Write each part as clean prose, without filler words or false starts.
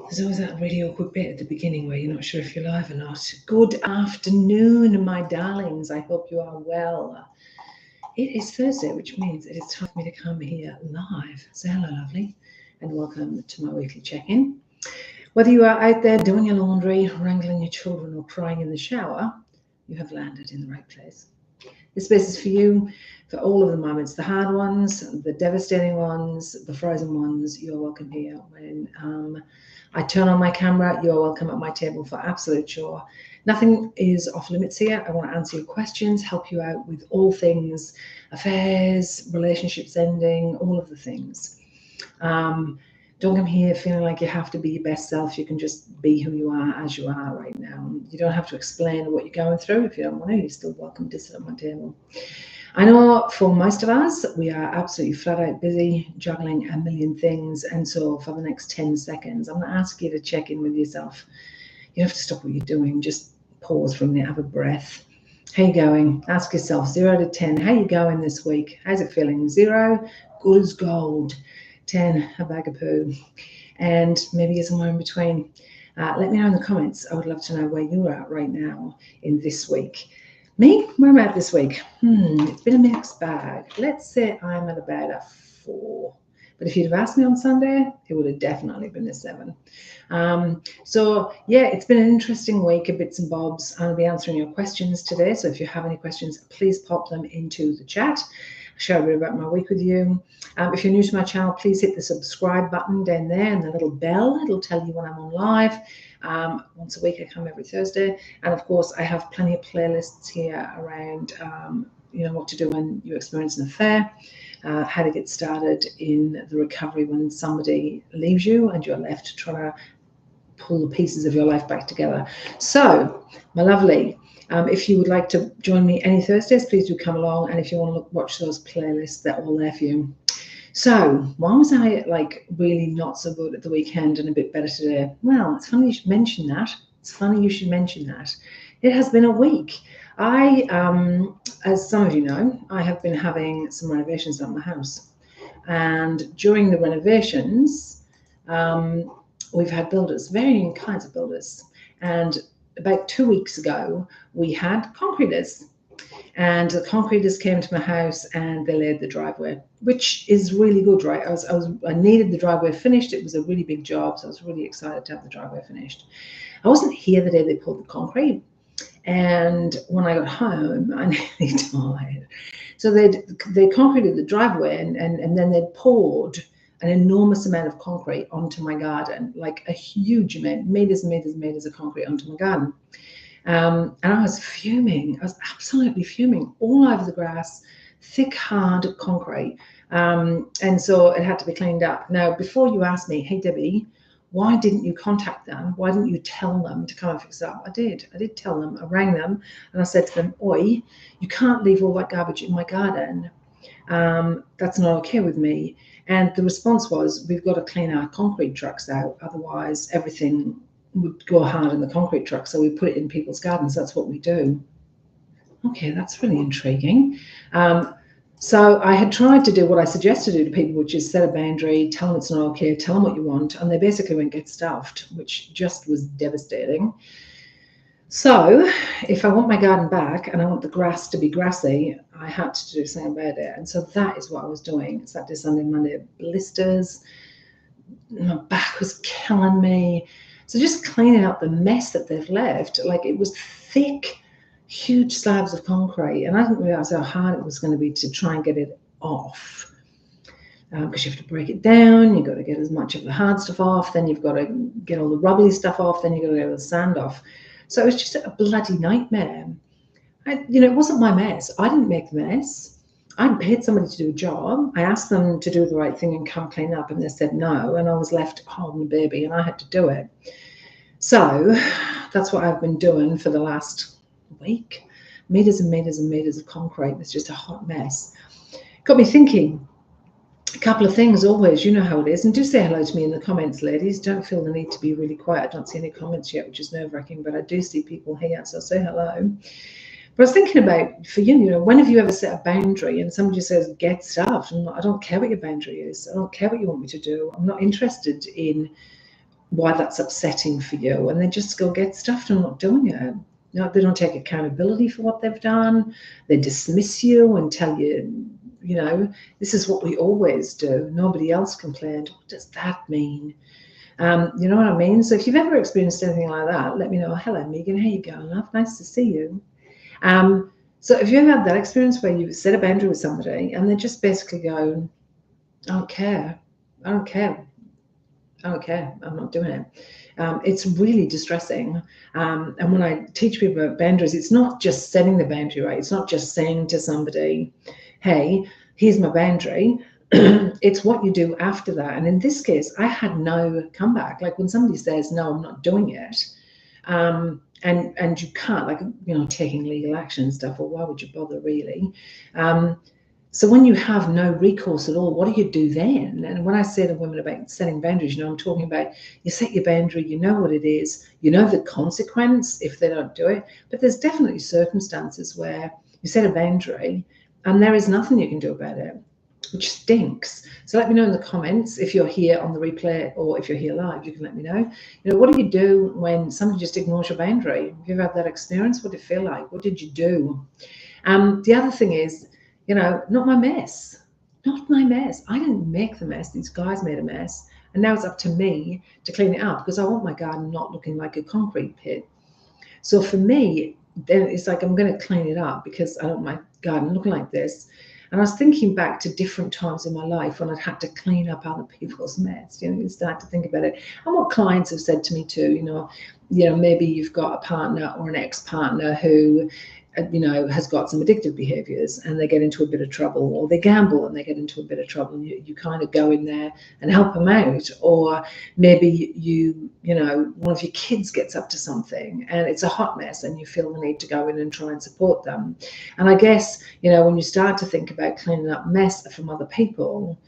There's always that really awkward bit at the beginning where you're not sure if you're live or not. Good afternoon, my darlings. I hope you are well. It is Thursday, which means it is time for me to come here live. So, hello, lovely, and welcome to my weekly check in. Whether you are out there doing your laundry, wrangling your children, or crying in the shower, you have landed in the right place. This space is for you for all of the moments, the hard ones, the devastating ones, the frozen ones. You're welcome here. When I turn on my camera, you're welcome at my table for absolute sure. Nothing is off limits here. I want to answer your questions, help you out with all things affairs, relationships ending, all of the things. Don't come here feeling like you have to be your best self. You can just be who you are as you are right now. You don't have to explain what you're going through. If you don't want to, you're still welcome to sit at my table. I know for most of us, we are absolutely flat out busy juggling a million things. And so for the next 10 seconds, I'm going to ask you to check in with yourself. You have to stop what you're doing. Just pause for a minute, have a breath. How you going? Ask yourself 0 to 10. How you going this week? How's it feeling? 0, good as gold. 10, a bag of poo. And maybe you're somewhere in between. Let me know in the comments. I would love to know where you're at right now in this week. Me, where am I at this week? It's been a mixed bag. Let's say I'm at about a 4. But if you'd have asked me on Sunday, it would have definitely been a 7. So yeah, it's been an interesting week of bits and bobs. I'll be answering your questions today. So if you have any questions, please pop them into the chat. I'll share a bit about my week with you. If you're new to my channel, please hit the subscribe button down there and the little bell. It'll tell you when I'm on live. Once a week, I come every Thursday. And of course, I have plenty of playlists here around, what to do when you experience an affair, how to get started in the recovery when somebody leaves you and you're left trying to pull the pieces of your life back together. So, my lovely, if you would like to join me any Thursdays, please do come along. And if you want to watch those playlists, they're all there for you. So, why was I really not so good at the weekend and a bit better today? Well, it's funny you should mention that. It has been a week. As some of you know, I have been having some renovations done in the house. And during the renovations, we've had builders, varying kinds of builders. And about 2 weeks ago, we had concreters. And the concreters came to my house and they laid the driveway, which is really good, right? I needed the driveway finished. It was a really big job, so I was really excited to have the driveway finished. I wasn't here the day they pulled the concrete, and when I got home, I nearly died. So they concreted the driveway, and then they poured an enormous amount of concrete onto my garden, like a huge amount, meters and meters and meters of concrete onto my garden. And I was fuming. I was absolutely fuming all over the grass, thick, hard concrete. And so it had to be cleaned up. Now, before you ask me, hey, Debbie, why didn't you contact them? Why didn't you tell them to come and fix it up? I did tell them. I rang them and I said to them, oi, you can't leave all that garbage in my garden. That's not okay with me. And the response was, we've got to clean our concrete trucks out. Otherwise, everything would go hard in the concrete truck, so we put it in people's gardens. That's what we do. Okay, that's really intriguing. So I had tried to do what I suggested to do to people, which is set a boundary, tell them it's not okay, tell them what you want, and they basically went get stuffed, which just was devastating. So if I want my garden back and I want the grass to be grassy, I had to do something about it. And so that is what I was doing. Saturday, Sunday, Monday, blisters. My back was killing me. So just cleaning out the mess that they've left, like it was thick, huge slabs of concrete. And I didn't realize how hard it was going to be to try and get it off. Because you have to break it down, you've got to get as much of the hard stuff off, then you've got to get all the rubbly stuff off, then you've got to get all the sand off. So it was just a bloody nightmare. It wasn't my mess. I didn't make the mess. I paid somebody to do a job. I asked them to do the right thing and come clean up, and they said no, and I was left holding the baby, and I had to do it. So that's what I've been doing for the last week. Meters and meters and meters of concrete. It's just a hot mess. Got me thinking. A couple of things always, you know how it is. And do say hello to me in the comments, ladies. Don't feel the need to be really quiet. I don't see any comments yet, which is nerve-wracking, but I do see people here, so say hello. But I was thinking about, for you, when have you ever set a boundary and somebody says, get stuffed? And I don't care what your boundary is. I don't care what you want me to do. I'm not interested in why that's upsetting for you, and they just go get stuffed and not doing it. No, they don't take accountability for what they've done. They dismiss you and tell you, you know, this is what we always do. Nobody else complained. What does that mean? You know what I mean? So if you've ever experienced anything like that, let me know. Hello, Megan. How you going, love? Nice to see you. So if you ever had that experience where you set a boundary with somebody and they just basically go, I don't care. I don't care. I don't care. I'm not doing it. It's really distressing. And when I teach people about boundaries, it's not just setting the boundary right. It's not just saying to somebody, hey, here's my boundary. It's what you do after that. And in this case, I had no comeback. Like when somebody says, no, I'm not doing it. And you can't, like, you know, taking legal action and stuff, or why would you bother really? So when you have no recourse at all, what do you do then? And when I say to women about setting boundaries, you know, I'm talking about you set your boundary, you know what it is, you know the consequence if they don't do it. But there's definitely circumstances where you set a boundary and there is nothing you can do about it, which stinks. So let me know in the comments if you're here on the replay, or if you're here live, you can let me know. You know, what do you do when somebody just ignores your boundary? Have you ever had that experience? What did it feel like? What did you do? The other thing is, you know, not my mess. Not my mess. I didn't make the mess. These guys made a mess. And now it's up to me to clean it up, because I want my garden not looking like a concrete pit. So for me, then it's like I'm going to clean it up because I don't want my garden looking like this. And I was thinking back to different times in my life when I'd had to clean up other people's mess. You know, you start to think about it. And what clients have said to me too, you know, maybe you've got a partner or an ex-partner who, you know, has got some addictive behaviors and they get into a bit of trouble, or they gamble and they get into a bit of trouble, and you kind of go in there and help them out. Or maybe you know, one of your kids gets up to something and it's a hot mess and you feel the need to go in and try and support them. And I guess, you know, when you start to think about cleaning up mess from other people,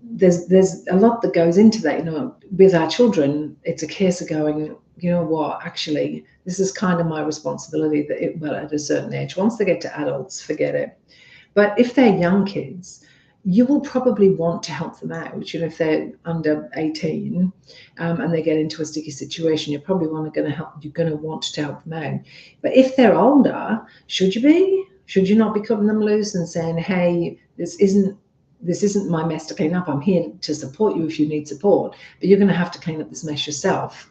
there's a lot that goes into that. You know, with our children, it's a case of going, you know what, actually, this is kind of my responsibility that well, at a certain age, once they get to adults, forget it. But if they're young kids, you will probably want to help them out. You know, if they're under 18 and they get into a sticky situation, you're probably going to want to help them out. But if they're older, should you be? Should you not be cutting them loose and saying, hey, this isn't my mess to clean up. I'm here to support you if you need support, but you're going to have to clean up this mess yourself.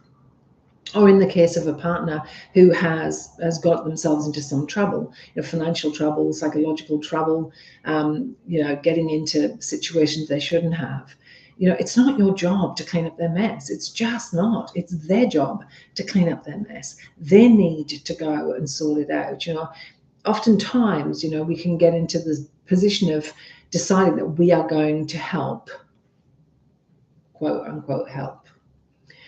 Or in the case of a partner who has got themselves into some trouble, you know, financial trouble, psychological trouble, you know, getting into situations they shouldn't have. You know, it's not your job to clean up their mess. It's just not. It's their job to clean up their mess. They need to go and sort it out. You know, oftentimes, you know, we can get into the position of deciding that we are going to help, quote unquote, help.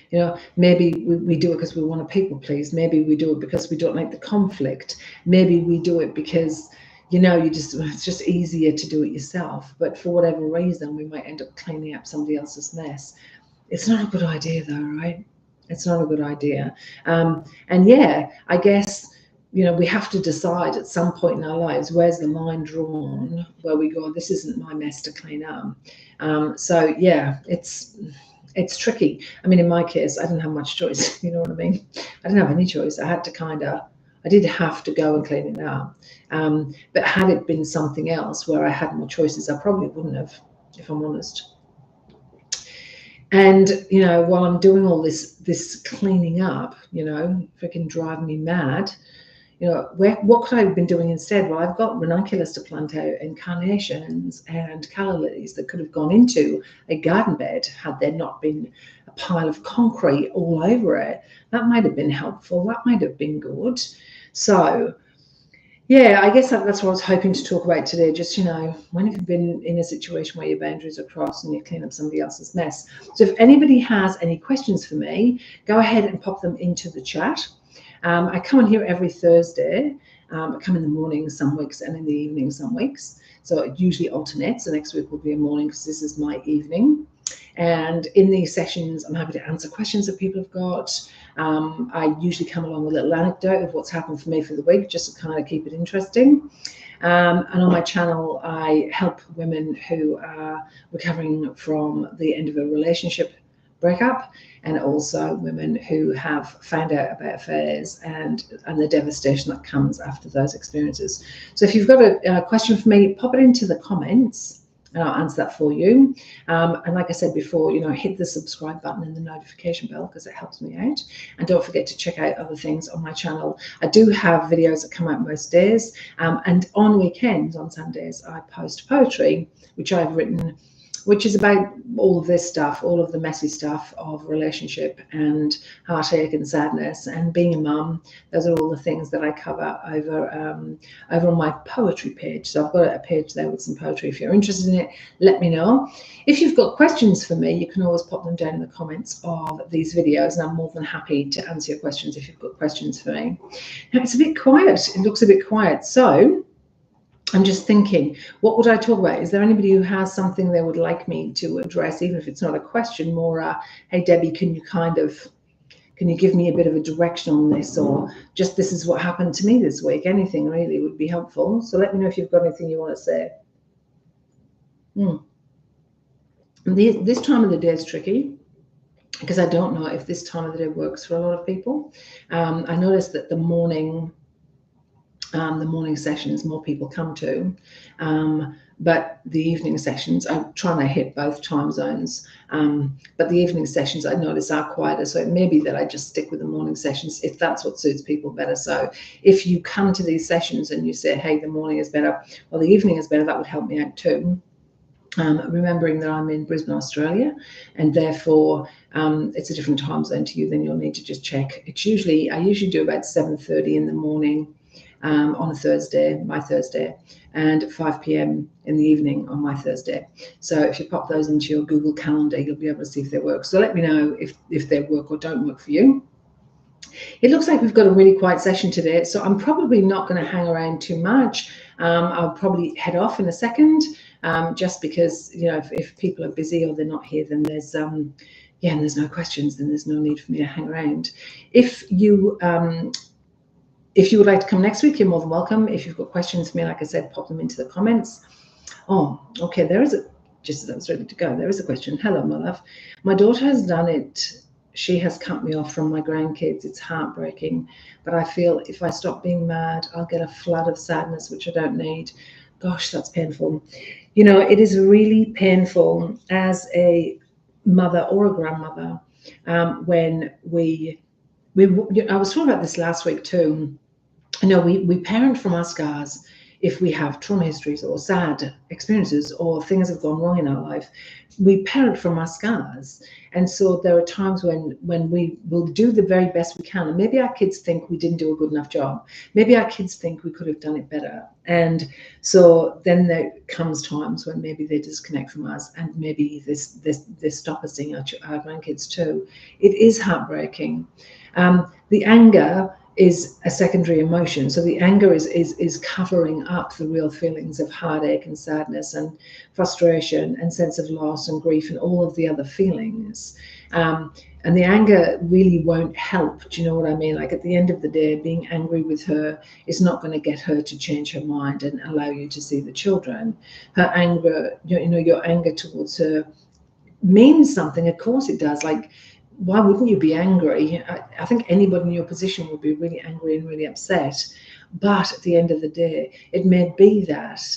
You know, maybe we do it because we want to people please. Maybe we do it because we don't like the conflict. Maybe we do it because, you know, it's just easier to do it yourself. But for whatever reason, we might end up cleaning up somebody else's mess. It's not a good idea though, right? It's not a good idea. And yeah, I guess, you know, we have to decide at some point in our lives, where's the line drawn where we go, this isn't my mess to clean up. So yeah, it's tricky. I mean, in my case, I didn't have much choice. You know what I mean? I didn't have any choice. I did have to go and clean it up. But had it been something else where I had more choices, I probably wouldn't have, if I'm honest. And, you know, while I'm doing all this cleaning up, you know, freaking driving me mad, you know, what could I have been doing instead? Well, I've got ranunculus to plant out and carnations and calla lilies that could have gone into a garden bed had there not been a pile of concrete all over it. That might have been helpful. That might have been good. So, yeah, I guess that's what I was hoping to talk about today. Just, you know, when have you been in a situation where your boundaries are crossed and you clean up somebody else's mess? So if anybody has any questions for me, go ahead and pop them into the chat. I come on here every Thursday. I come in the morning some weeks and in the evening some weeks. So it usually alternates. The next week will be a morning because this is my evening. And in these sessions, I'm happy to answer questions that people have got. I usually come along with a little anecdote of what's happened for me for the week, just to kind of keep it interesting. And on my channel, I help women who are recovering from the end of a relationship breakup, and also women who have found out about affairs and the devastation that comes after those experiences. So if you've got a question for me, pop it into the comments and I'll answer that for you. And like I said before, hit the subscribe button and the notification bell because it helps me out. And don't forget to check out other things on my channel. I do have videos that come out most days, and on weekends, on Sundays, I post poetry, which I've written, which is about all of this stuff, all of the messy stuff of relationship and heartache and sadness and being a mum. Those are all the things that I cover over on my poetry page. So I've got a page there with some poetry. If you're interested in it, let me know. If you've got questions for me, you can always pop them down in the comments of these videos, and I'm more than happy to answer your questions if you've got questions for me. Now, it's a bit quiet. It looks a bit quiet. So I'm just thinking, what would I talk about? Is there anybody who has something they would like me to address, even if it's not a question, more hey, Debbie, can you give me a bit of a direction on this, or just this is what happened to me this week? Anything really would be helpful. So let me know if you've got anything you want to say. This time of the day is tricky because I don't know if this time of the day works for a lot of people. I noticed that the morning sessions more people come to, but the evening sessions, I'm trying to hit both time zones, but the evening sessions I notice are quieter, so it may be that I just stick with the morning sessions if that's what suits people better. So if you come to these sessions and you say, hey, the morning is better or the evening is better, that would help me out too. Remembering that I'm in Brisbane, Australia, and therefore it's a different time zone to you, then you'll need to just check. I usually do about 7:30 in the morning on a Thursday, my Thursday, and 5 p.m. in the evening on my Thursday. So if you pop those into your Google Calendar, you'll be able to see if they work. So let me know if they work or don't work for you. It looks like we've got a really quiet session today, so I'm probably not going to hang around too much. I'll probably head off in a second, just because if people are busy or they're not here, then there's and there's no questions, then there's no need for me to hang around. If you would like to come next week, you're more than welcome. If you've got questions for me, like I said, pop them into the comments. Oh, okay, just as I was ready to go, there is a question. Hello, my love. My daughter has done it. She has cut me off from my grandkids. It's heartbreaking, but I feel if I stop being mad, I'll get a flood of sadness, which I don't need. Gosh, that's painful. It is really painful as a mother or a grandmother when I was talking about this last week too. We parent from our scars. If we have trauma histories or sad experiences or things have gone wrong in our life, we parent from our scars. And so there are times when we will do the very best we can. And maybe our kids think we didn't do a good enough job. Maybe our kids think we could have done it better. And so then there comes times when maybe they disconnect from us, and maybe they stop us seeing our grandkids too. It is heartbreaking. The anger is a secondary emotion. So the anger is covering up the real feelings of heartache and sadness and frustration and sense of loss and grief and all of the other feelings. And the anger really won't help. Do you know what I mean? Like at the end of the day, being angry with her is not going to get her to change her mind and allow you to see the children. Her anger, your anger towards her means something. Of course it does. Like, why wouldn't you be angry? I think anybody in your position would be really angry and really upset. But at the end of the day, it may be that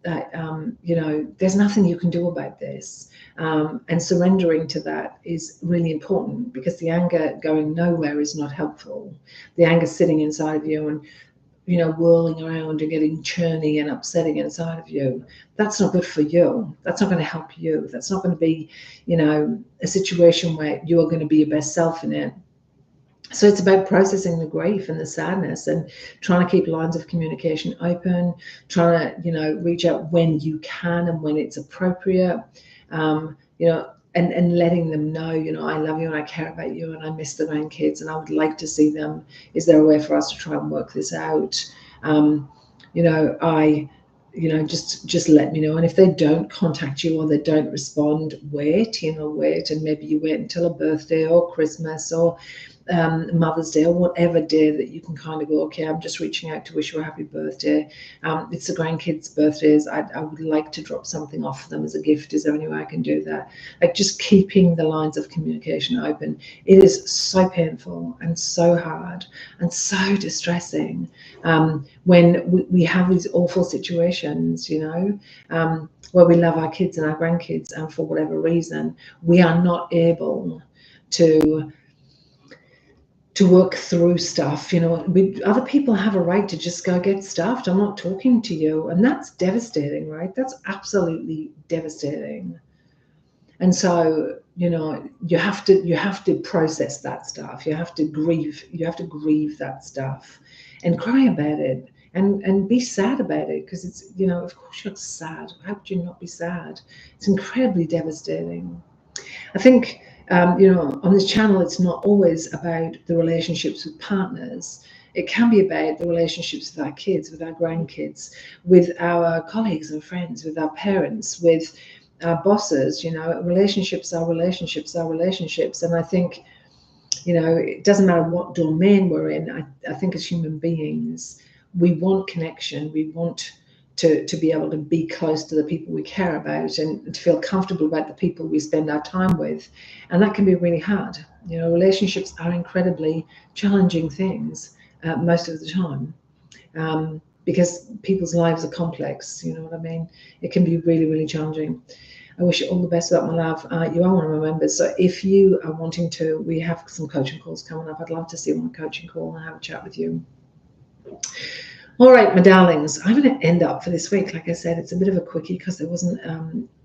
there's nothing you can do about this. And surrendering to that is really important, because the anger going nowhere is not helpful. The anger sitting inside of you and whirling around and getting churny and upsetting inside of you, that's not good for you. That's not going to help you. That's not going to be, a situation where you are going to be your best self in it. So it's about processing the grief and the sadness and trying to keep lines of communication open, trying to, reach out when you can and when it's appropriate, and letting them know, I love you and I care about you and I miss the grandkids and I would like to see them. Is there a way for us to try and work this out? Just let me know. And if they don't contact you or they don't respond, wait, and maybe you wait until a birthday or Christmas or, Mother's Day or whatever day that you can kind of go, okay, I'm just reaching out to wish you a happy birthday. It's the grandkids' birthdays. I would like to drop something off for them as a gift. Is there any way I can do that? Like just keeping the lines of communication open. It is so painful and so hard and so distressing when we have these awful situations, where we love our kids and our grandkids, and for whatever reason, we are not able to work through stuff. Other people have a right to just go get stuffed. I'm not talking to you. And that's devastating, right? That's absolutely devastating. And so, you have to process that stuff. You have to grieve that stuff and cry about it and be sad about it, because it's, of course you're sad. How could you not be sad? It's incredibly devastating. I think, on this channel, it's not always about the relationships with partners. It can be about the relationships with our kids, with our grandkids, with our colleagues and friends, with our parents, with our bosses. Relationships are relationships are relationships. And I think, it doesn't matter what domain we're in. I think as human beings, we want connection. We want to be able to be close to the people we care about and to feel comfortable about the people we spend our time with. And that can be really hard. Relationships are incredibly challenging things most of the time, because people's lives are complex. You know what I mean? It can be really, really challenging. I wish you all the best with that, my love. You are one of my members. So if you are wanting to, we have some coaching calls coming up. I'd love to see you on a coaching call and have a chat with you. All right, my darlings, I'm going to end up for this week. Like I said, it's a bit of a quickie because there wasn't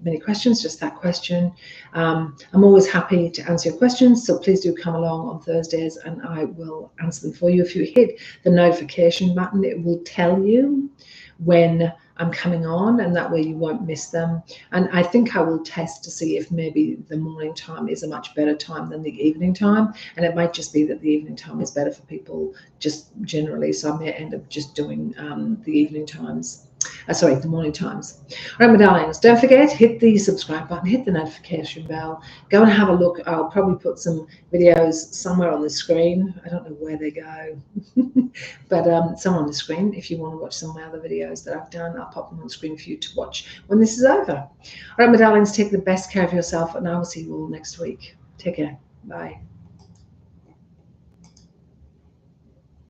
many questions, just that question. I'm always happy to answer your questions, so please do come along on Thursdays and I will answer them for you. If you hit the notification button, it will tell you when I'm coming on, and that way you won't miss them. And I think I will test to see if maybe the morning time is a much better time than the evening time, and it might just be that the evening time is better for people just generally, so I may end up just doing the evening times. The morning times. All right, my darlings, don't forget, hit the subscribe button, hit the notification bell, go and have a look. I'll probably put some videos somewhere on the screen. I don't know where they go, but somewhere on the screen. If you want to watch some of my other videos that I've done, I'll pop them on the screen for you to watch when this is over. All right, my darlings, take the best care of yourself, and I will see you all next week. Take care. Bye.